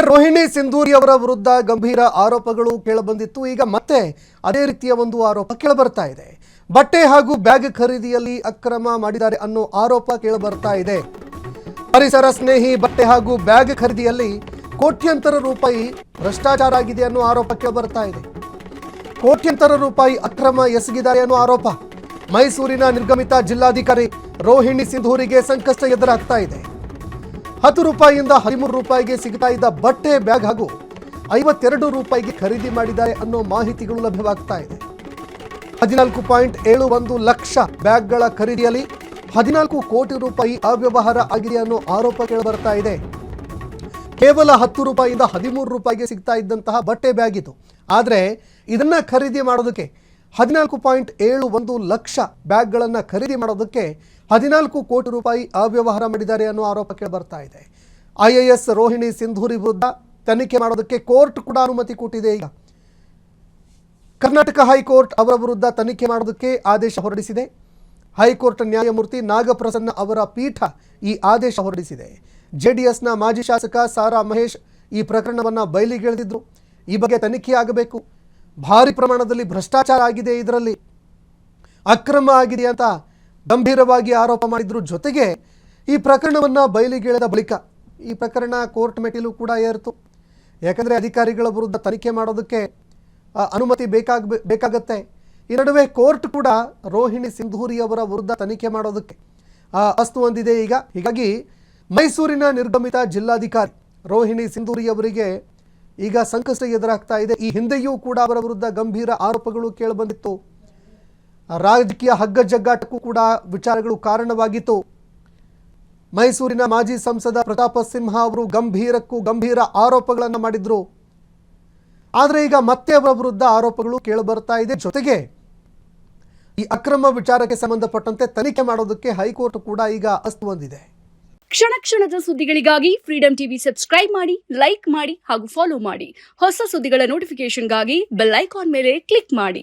ರೋಹಿಣಿ ಸಿಂಧೂರಿ ಅವರ ವಿರುದ್ಧ ಗಂಭೀರ ಆರೋಪಗಳು ಕೇಳಬಂದಿತ್ತು. ಈಗ ಮತ್ತೆ ಅದೇ ರೀತಿಯ ಒಂದು ಆರೋಪ ಕೇಳಬರ್ತಾ ಇದೆ. ಬಟ್ಟೆ ಹಾಗೂ ಬ್ಯಾಗ್ ಖರೀದಿಯಲ್ಲಿ ಅಕ್ರಮ ಮಾಡಿದ್ದಾರೆ ಅನ್ನೋ ಆರೋಪ ಕೇಳಬರ್ತಾ ಇದೆ. ಪರಿಸರ ಸ್ನೇಹಿ ಬಟ್ಟೆ ಹಾಗೂ ಬ್ಯಾಗ್ ಖರೀದಿಯಲ್ಲಿ ಕೋಟ್ಯಂತರ ರೂಪಾಯಿ ಭ್ರಷ್ಟಾಚಾರ ಆಗಿದೆ ಅನ್ನೋ ಆರೋಪ ಕೇಳಬರ್ತಾ ಇದೆ. ಕೋಟ್ಯಂತರ ರೂಪಾಯಿ ಅಕ್ರಮ ಎಸಗಿದ್ದಾರೆ ಅನ್ನೋ ಆರೋಪ. ಮೈಸೂರಿನ ನಿರ್ಗಮಿತ ಜಿಲ್ಲಾಧಿಕಾರಿ ರೋಹಿಣಿ ಸಿಂಧೂರಿಗೆ ಸಂಕಷ್ಟ ಎದುರಾಗ್ತಾ ಇದೆ. 10 ರೂಪಾಯಿಯಿಂದ 13 ರೂಪಾಯಿಗೆ ಸಿಗ್ತಾ ಇದ್ದ ಬಟ್ಟೆ ಬ್ಯಾಗ್ ಹಾಗೂ 52 ರೂಪಾಯಿಗೆ ಖರೀದಿ ಮಾಡಿದ್ದಾರೆ ಅನ್ನೋ ಮಾಹಿತಿಗಳು ಲಭ್ಯವಾಗ್ತಾ ಇದೆ. 14.71 ಲಕ್ಷ ಬ್ಯಾಗ್ಗಳ ಖರೀದಿಯಲ್ಲಿ 14 ಕೋಟಿ ರೂಪಾಯಿ ಅವ್ಯವಹಾರ ಆಗಿದೆ ಅನ್ನೋ ಆರೋಪ ಕೇಳಬರ್ತಾ ಇದೆ. ಕೇವಲ 10 ರೂಪಾಯಿಯಿಂದ 13 ರೂಪಾಯಿಗೆ ಸಿಗ್ತಾ ಇದ್ದಂತಹ ಬಟ್ಟೆ ಬ್ಯಾಗ್ ಇದು. ಆದರೆ ಇದನ್ನ ಖರೀದಿ ಮಾಡೋದಕ್ಕೆ 14.71 ಲಕ್ಷ ಬ್ಯಾಗ್ಗಳನ್ನು ಖರೀದಿ ಮಾಡೋದಕ್ಕೆ 14 ಕೋಟಿ ರೂಪಾಯಿ ಅವ್ಯವಹಾರ ಮಾಡಿದ್ದಾರೆ ಅನ್ನೋ ಆರೋಪ ಕೇಳಬರ್ತಾ ಇದೆ. IAS ರೋಹಿಣಿ ಸಿಂಧೂರಿ ವಿರುದ್ಧ ತನಿಖೆ ಮಾಡೋದಕ್ಕೆ ಕೋರ್ಟ್ ಕೂಡ ಅನುಮತಿ ಕೊಟ್ಟಿದೆ. ಈಗ ಕರ್ನಾಟಕ ಹೈಕೋರ್ಟ್ ಅವರ ವಿರುದ್ಧ ತನಿಖೆ ಮಾಡೋದಕ್ಕೆ ಆದೇಶ ಹೊರಡಿಸಿದೆ. ಹೈಕೋರ್ಟ್ ನ್ಯಾಯಮೂರ್ತಿ ನಾಗಪ್ರಸನ್ನ ಅವರ ಪೀಠ ಈ ಆದೇಶ ಹೊರಡಿಸಿದೆ. JDSನ ಮಾಜಿ ಶಾಸಕ ಸಾರಾ ಮಹೇಶ್ ಈ ಪ್ರಕರಣವನ್ನು ಬಯಲಿಗೆಳೆದಿದ್ರು. ಈ ಬಗ್ಗೆ ತನಿಖೆ ಆಗಬೇಕು, ಭಾರಿ ಪ್ರಮಾಣದಲ್ಲಿ ಭ್ರಷ್ಟಾಚಾರ ಆಗಿದೆ, ಇದರಲ್ಲಿ ಅಕ್ರಮ ಆಗಿದೆ ಅಂತ ಗಂಭೀರವಾಗಿ ಆರೋಪ ಮಾಡಿದ್ರು. ಜೊತೆಗೆ ಈ ಪ್ರಕರಣವನ್ನು ಬಯಲಿಗೆಳೆದ ಬಳಿಕ ಈ ಪ್ರಕರಣ ಕೋರ್ಟ್ ಮೆಟ್ಟಿಲು ಕೂಡ ಏರಿತು. ಯಾಕಂದರೆ ಅಧಿಕಾರಿಗಳ ವಿರುದ್ಧ ತನಿಖೆ ಮಾಡೋದಕ್ಕೆ ಅನುಮತಿ ಬೇಕಾಗತ್ತೆ. ಈ ನಡುವೆ ಕೋರ್ಟ್ ಕೂಡ ರೋಹಿಣಿ ಸಿಂಧೂರಿ ಅವರ ವಿರುದ್ಧ ತನಿಖೆ ಮಾಡೋದಕ್ಕೆ ಅಸ್ತು ಹೊಂದಿದೆ. ಹೀಗಾಗಿ ಮೈಸೂರಿನ ನಿರ್ಗಮಿತ ಜಿಲ್ಲಾಧಿಕಾರಿ ರೋಹಿಣಿ ಸಿಂಧೂರಿ ಅವರಿಗೆ ಈಗ ಸಂಕಷ್ಟ ಎದುರಾಗ್ತಾ ಇದೆ. ಈ ಹಿಂದೆಯೂ ಕೂಡ ಅವರ ವಿರುದ್ಧ ಗಂಭೀರ ಆರೋಪಗಳು ಕೇಳಿಬಂದಿತ್ತು. ರಾಜಕೀಯ ಹಗ್ಗಜಗ್ಗಾಟಕ್ಕೂ ಕೂಡ ವಿಚಾರಗಳು ಕಾರಣವಾಗಿತ್ತು. ಮೈಸೂರಿನ ಮಾಜಿ ಸಂಸದ ಪ್ರತಾಪ ಸಿಂಹ ಅವರು ಗಂಭೀರ ಆರೋಪಗಳನ್ನು ಮಾಡಿದ್ರು. ಆದರೆ ಈಗ ಮತ್ತೆ ಅವರ ವಿರುದ್ಧ ಆರೋಪಗಳು ಕೇಳಿಬರ್ತಾ ಇದೆ. ಜೊತೆಗೆ ಈ ಅಕ್ರಮ ವಿಚಾರಕ್ಕೆ ಸಂಬಂಧಪಟ್ಟಂತೆ ತನಿಖೆ ಮಾಡೋದಕ್ಕೆ ಹೈಕೋರ್ಟ್ ಕೂಡ ಈಗ ಅಸ್ತು ಹೊಂದಿದೆ. ಕ್ಷಣ ಕ್ಷಣದ ಸುದ್ದಿಗಳಿಗಾಗಿ ಫ್ರೀಡಂ ಟಿವಿ ಸಬ್ಸ್ಕ್ರೈಬ್ ಮಾಡಿ, ಲೈಕ್ ಮಾಡಿ ಹಾಗೂ ಫಾಲೋ ಮಾಡಿ. ಹೊಸ ಸುದ್ದಿಗಳ ನೋಟಿಫಿಕೇಶನ್ಗಾಗಿ ಬೆಲ್ ಐಕಾನ್ ಮೇಲೆ ಕ್ಲಿಕ್ ಮಾಡಿ.